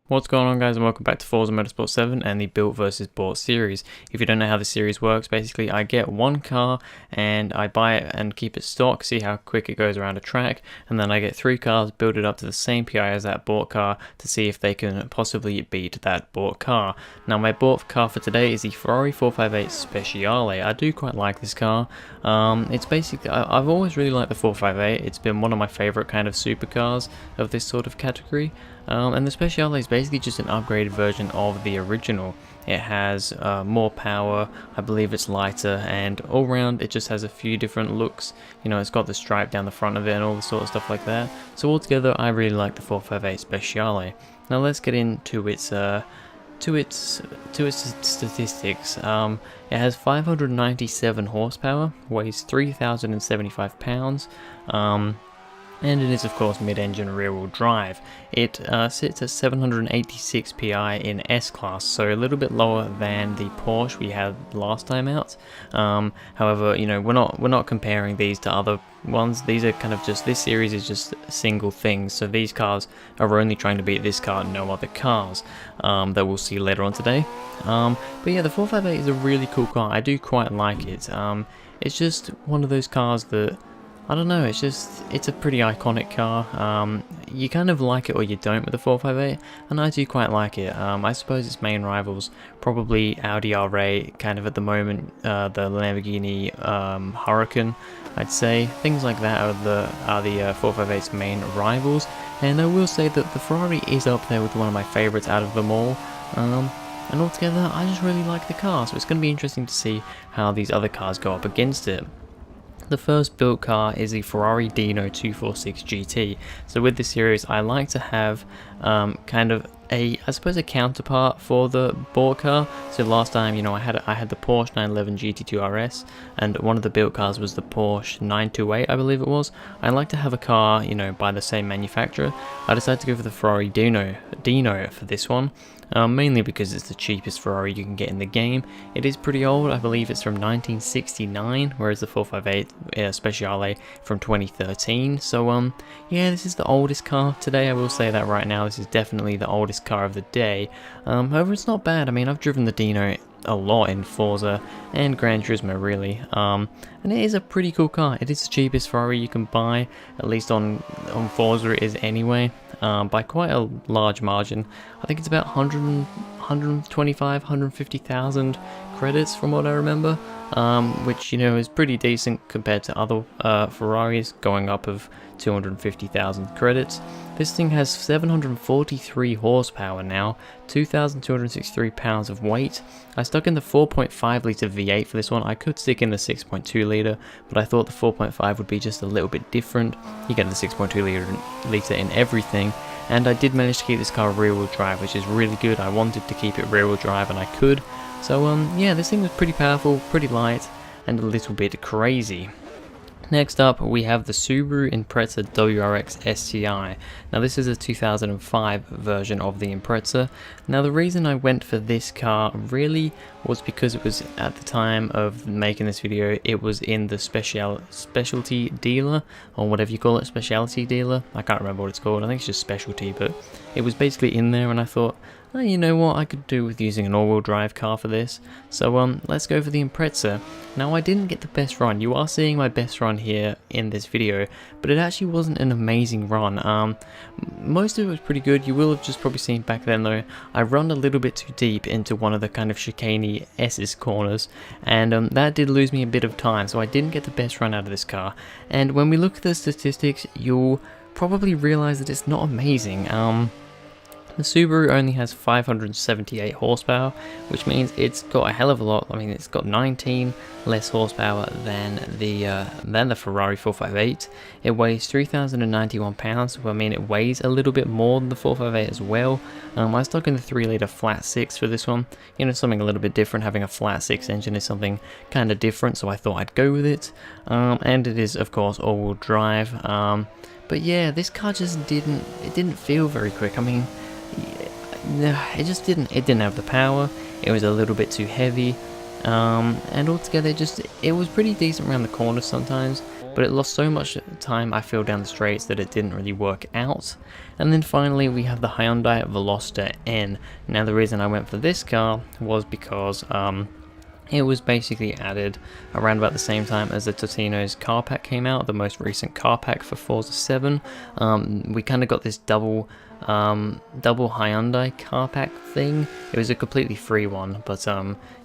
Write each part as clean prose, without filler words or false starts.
What's going on, guys, and welcome back to Forza Motorsport 7 and the Built versus Bought series. If you don't know how the series works, basically I get one car and I buy it and keep it stock, see how quick it goes around a track, and then I get 3 cars, build it up to the same PI as that bought car to see if they can possibly beat that bought car. Now my bought car for today is the Ferrari 458 Speciale. I do quite like this car. It's basically, I've always really liked the 458. It's been one of my favourite kind of supercars of this sort of category. And the Speciale is basically just an upgraded version of the original. It has more power, I believe it's lighter, and all round it just has a few different looks. You know, it's got the stripe down the front of it and all the sort of stuff like that. So altogether, I really like the 458 Speciale. Now let's get into its statistics. It has 597 horsepower, weighs 3,075 pounds. And it is of course mid-engine rear-wheel drive. It sits at 786 PI in S-Class, so a little bit lower than the Porsche we had last time out. However, you know, we're not comparing these to other ones. These are kind of just, this series is just single things, so these cars are only trying to beat this car, no other cars that we'll see later on today. But yeah, the 458 is a really cool car. I do quite like it. It's just one of those cars that, I don't know, it's a pretty iconic car. You kind of like it or you don't with the 458, and I do quite like it. I suppose its main rivals, probably Audi R8, kind of at the moment, the Lamborghini Huracan, I'd say. Things like that are the 458's main rivals, and I will say that the Ferrari is up there with one of my favourites out of them all. And altogether, I just really like the car, so it's going to be interesting to see how these other cars go up against it. The first built car is the Ferrari Dino 246 GT. So with this series, I like to have kind of I suppose a counterpart for the bought car. So last time, you know, I had the Porsche 911 GT2 RS, and one of the built cars was the Porsche 928, I believe it was. I like to have a car, you know, by the same manufacturer. I decided to go for the Ferrari Dino for this one. Mainly because it's the cheapest Ferrari you can get in the game. It is pretty old, I believe it's from 1969, whereas the 458 Speciale from 2013. So yeah, this is the oldest car today, I will say that right now. This is definitely the oldest car of the day. However, it's not bad. I mean, I've driven the Dino a lot in Forza and Gran Turismo, really, and it is a pretty cool car. It is the cheapest Ferrari you can buy, at least on Forza it is anyway, by quite a large margin. I think it's about 150,000 credits from what I remember, which, you know, is pretty decent compared to other Ferraris going up of 250,000 credits. This thing has 743 horsepower now, 2,263 pounds of weight. I stuck in the 4.5 litre V8 for this one. I could stick in the 6.2 litre, but I thought the 4.5 would be just a little bit different. You get the 6.2 litre in everything, and I did manage to keep this car rear-wheel drive, which is really good. I wanted to keep it rear-wheel drive, and I could. So yeah, this thing was pretty powerful, pretty light, and a little bit crazy. Next up, we have the Subaru Impreza WRX STI. Now this is a 2005 version of the Impreza. Now the reason I went for this car really was because it was, at the time of making this video, it was in the specialty dealer, or whatever you call it, specialty dealer. I can't remember what it's called, I think it's just specialty, but it was basically in there, and I thought, oh, you know what, I could do with using an all-wheel drive car for this. So let's go for the Impreza. Now I didn't get the best run. You are seeing my best run here in this video, but it actually wasn't an amazing run. Most of it was pretty good. You will have just probably seen back then though, I run a little bit too deep into one of the kind of chicaney S's corners, and that did lose me a bit of time, so I didn't get the best run out of this car. And when we look at the statistics, you'll probably realize that it's not amazing. The Subaru only has 578 horsepower, which means it's got a hell of a lot. I mean, it's got 19 less horsepower than the Ferrari 458. It weighs 3,091 pounds, so I mean it weighs a little bit more than the 458 as well. I stuck in the 3 litre flat 6 for this one. You know, something a little bit different. Having a flat 6 engine is something kind of different, so I thought I'd go with it. And it is, of course, all-wheel drive. But yeah, this car just didn't feel very quick. I mean, it just didn't have the power. It was a little bit too heavy, and altogether it was pretty decent around the corners sometimes, but it lost so much time I feel down the straights that it didn't really work out. And then finally we have the Hyundai Veloster N. Now the reason I went for this car was because it was basically added around about the same time as the Totino's car pack came out, the most recent car pack for Forza 7. We kind of got this double Hyundai car pack thing. It was a completely free one, but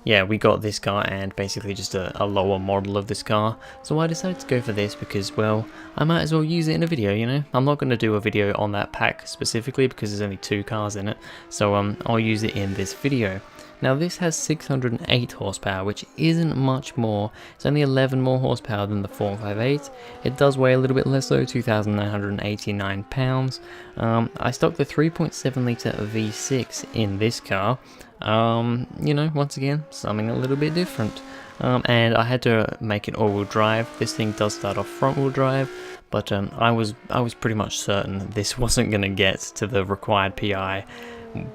yeah, we got this car and basically just a lower model of this car. So I decided to go for this because, well, I might as well use it in a video, you know? I'm not going to do a video on that pack specifically because there's only 2 cars in it, so I'll use it in this video. Now this has 608 horsepower, which isn't much more. It's only 11 more horsepower than the 458. It does weigh a little bit less though, 2,989 pounds. I stocked the 3.7 litre V6 in this car. You know, once again, something a little bit different. And I had to make it all-wheel drive. This thing does start off front-wheel drive, but I was pretty much certain this wasn't going to get to the required PI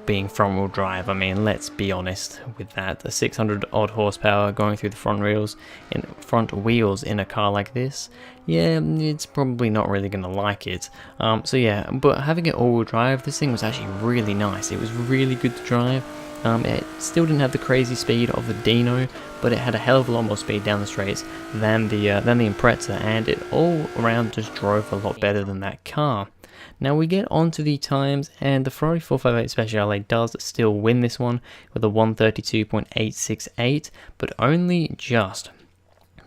being front wheel drive. I mean, let's be honest with that. A 600 odd horsepower going through the front wheels in a car like this, yeah, it's probably not really gonna like it. So yeah, but having it all-wheel drive, this thing was actually really nice. It was really good to drive. It still didn't have the crazy speed of the Dino, but it had a hell of a lot more speed down the straights than the Impreza, and it all around just drove a lot better than that car. Now we get onto the times, and the Ferrari 458 Speciale does still win this one with a 132.868, but only just.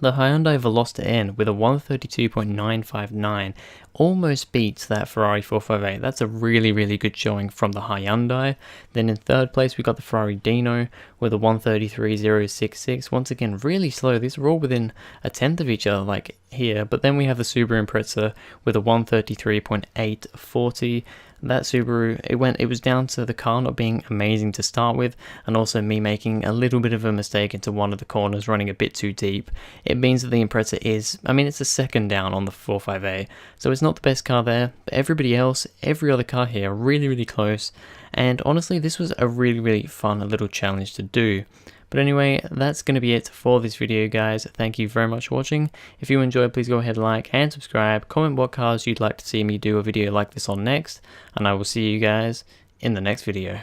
The Hyundai Veloster N with a 132.959 almost beats that Ferrari 458. That's a really, really good showing from the Hyundai. Then in third place we got the Ferrari Dino with a 133.066. Once again, really slow. These are all within a tenth of each other, like here. But then we have the Subaru Impreza with a 133.840. That Subaru, it was down to the car not being amazing to start with, and also me making a little bit of a mistake into one of the corners, running a bit too deep. It means that the Impreza is, I mean, it's a second down on the 458, so it's not the best car there, but everybody else, every other car here, really, really close, and honestly, this was a really, really fun little challenge to do. But anyway, that's going to be it for this video, guys. Thank you very much for watching. If you enjoyed, please go ahead, like and subscribe. Comment what cars you'd like to see me do a video like this on next. And I will see you guys in the next video.